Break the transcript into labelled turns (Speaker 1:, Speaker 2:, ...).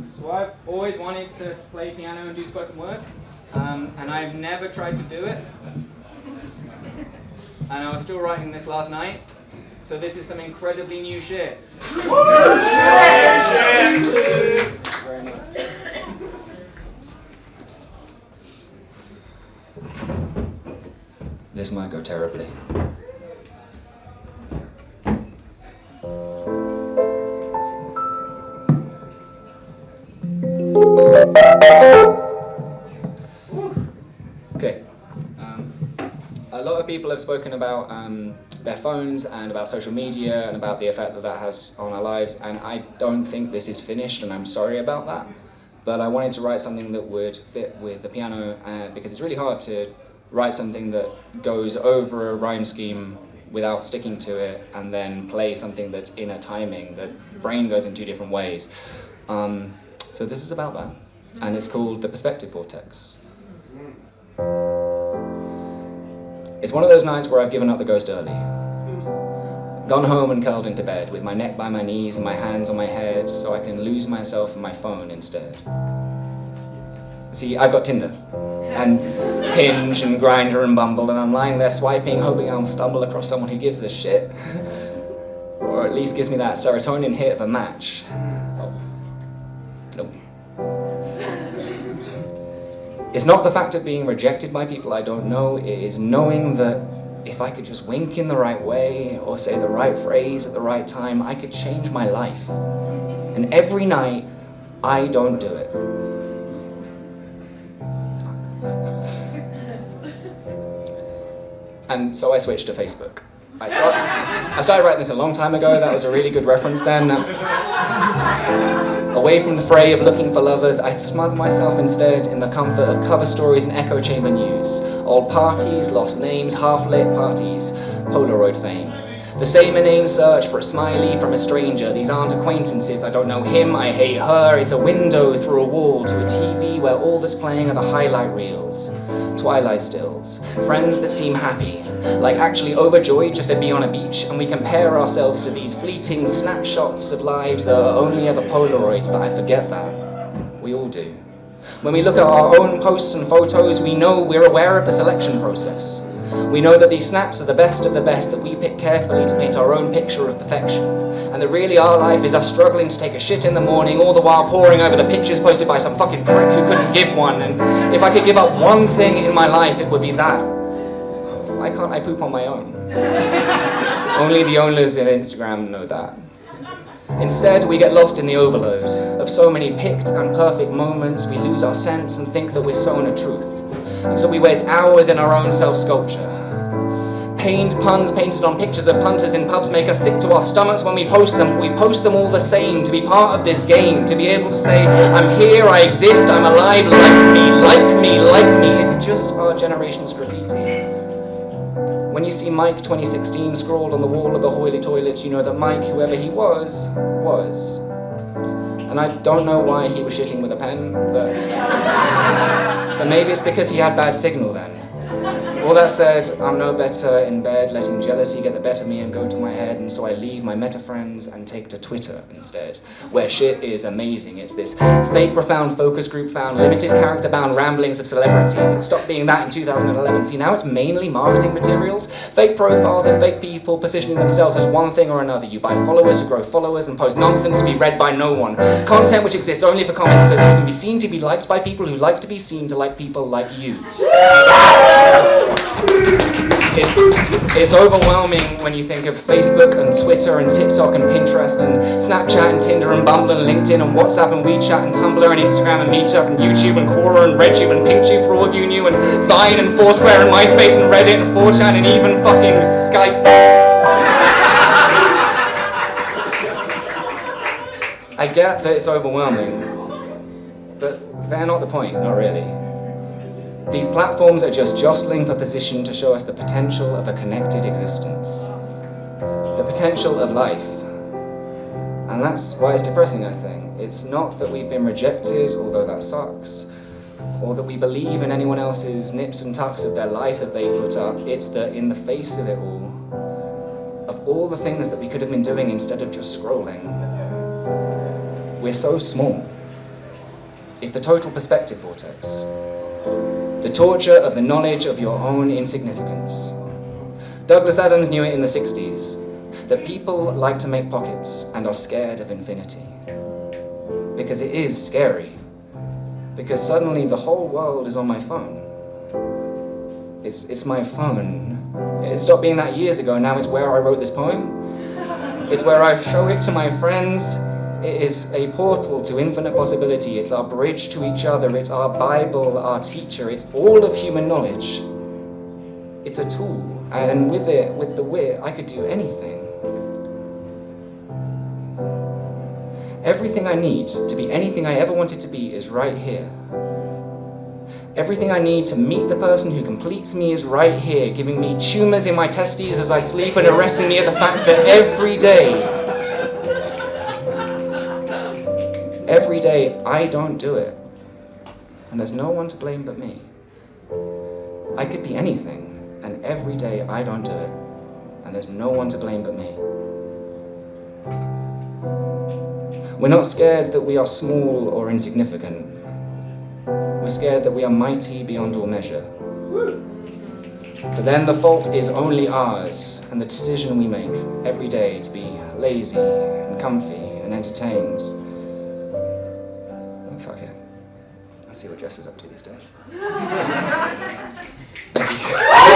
Speaker 1: So I've always wanted to play piano and do spoken word, and I've never tried to do it. And I was still writing this last night, so this is some incredibly new shit. Very much. This might go terribly. Okay. A lot of people have spoken about their phones and about social media and about the effect that that has on our lives, and I don't think this is finished, and I'm sorry about that. But I wanted to write something that would fit with the piano because it's really hard to write something that goes over a rhyme scheme without sticking to it and then play something that's in a timing. The brain goes in two different ways. So this is about that, and it's called the Perspective Vortex. It's one of those nights where I've given up the ghost early. Gone home and curled into bed with my neck by my knees and my hands on my head so I can lose myself in my phone instead. See, I've got Tinder and Hinge and Grindr and Bumble, and I'm lying there swiping, hoping I'll stumble across someone who gives a shit. Or at least gives me that serotonin hit of a match. Oh. Nope. It's not the fact of being rejected by people I don't know, it is knowing that if I could just wink in the right way or say the right phrase at the right time, I could change my life. And every night, I don't do it. And so I switched to Facebook. I started writing this a long time ago, that was a really good reference then. Away from the fray of looking for lovers, I smother myself instead in the comfort of cover stories and echo chamber news. Old parties, lost names, half-lit parties, Polaroid fame. The same inane search for a smiley from a stranger. These aren't acquaintances, I don't know him, I hate her. It's a window through a wall to a TV where all that's playing are the highlight reels. Twilight stills, friends that seem happy, like actually overjoyed just to be on a beach, and we compare ourselves to these fleeting snapshots of lives that are only ever Polaroids, but I forget that. We all do. When we look at our own posts and photos, we're aware of the selection process. We know that these snaps are the best of the best that we pick carefully to paint our own picture of perfection, and that really our life is us struggling to take a shit in the morning, all the while poring over the pictures posted by some fucking prick who couldn't give one. And if I could give up one thing in my life, it would be that. Why can't I poop on my own? Only the owners of Instagram know that. Instead, we get lost in the overload of so many picked and perfect moments, we lose our sense and think that we're sown a truth. And so we waste hours in our own self-sculpture. Pained puns painted on pictures of punters in pubs make us sick to our stomachs when we post them. We post them all the same, to be part of this game, to be able to say, I'm here, I exist, I'm alive, like me, like me, like me. It's just our generation's graffiti. When you see Mike 2016 scrawled on the wall of the Hoily Toilet, you know that Mike, whoever he was. And I don't know why he was shitting with a pen, but maybe it's because he had bad signal then. All that said, I'm no better in bed letting jealousy get the better of me and go to my head, and so I leave my meta friends and take to Twitter instead, where shit is amazing. It's this fake profound focus group found limited character bound ramblings of celebrities. It stopped being that in 2011. See, now it's mainly marketing materials, fake profiles of fake people positioning themselves as one thing or another. You buy followers to grow followers and post nonsense to be read by no one. Content which exists only for comments so that you can be seen to be liked by people who like to be seen to like people like you. It's overwhelming when you think of Facebook and Twitter and TikTok and Pinterest and Snapchat and Tinder and Bumble and LinkedIn and WhatsApp and WeChat and Tumblr and Instagram and Meetup and YouTube and Quora and RedTube and PinkTube for all you knew and Vine and Foursquare and MySpace and Reddit and 4chan and even fucking Skype. I get that it's overwhelming, but they're not the point, not really. These platforms are just jostling for position to show us the potential of a connected existence, the potential of life. And that's why it's depressing, I think. It's not that we've been rejected, although that sucks, or that we believe in anyone else's nips and tucks of their life that they put up. It's that in the face of it all the things that we could have been doing instead of just scrolling, we're so small. is the total perspective vortex. The torture of the knowledge of your own insignificance. Douglas Adams knew it in the 60s, that people like to make pockets and are scared of infinity. Because it is scary. Because suddenly the whole world is on my phone. It's my phone. It stopped being that years ago, now it's where I wrote this poem. It's where I show it to my friends. It is a portal to infinite possibility. It's our bridge to each other. It's our Bible, our teacher. It's all of human knowledge. It's a tool. And with it, with the wit, I could do anything. Everything I need to be anything I ever wanted to be is right here. Everything I need to meet the person who completes me is right here, giving me tumors in my testes as I sleep and arresting me at the fact that every day I don't do it. And there's no one to blame but me. I could be anything, and every day I don't do it. And there's no one to blame but me. We're not scared that we are small or insignificant. We're scared that we are mighty beyond all measure. For then the fault is only ours, and the decision we make every day to be lazy and comfy and entertained. Oh, fuck it. I see what Jess is up to these days. Thank you.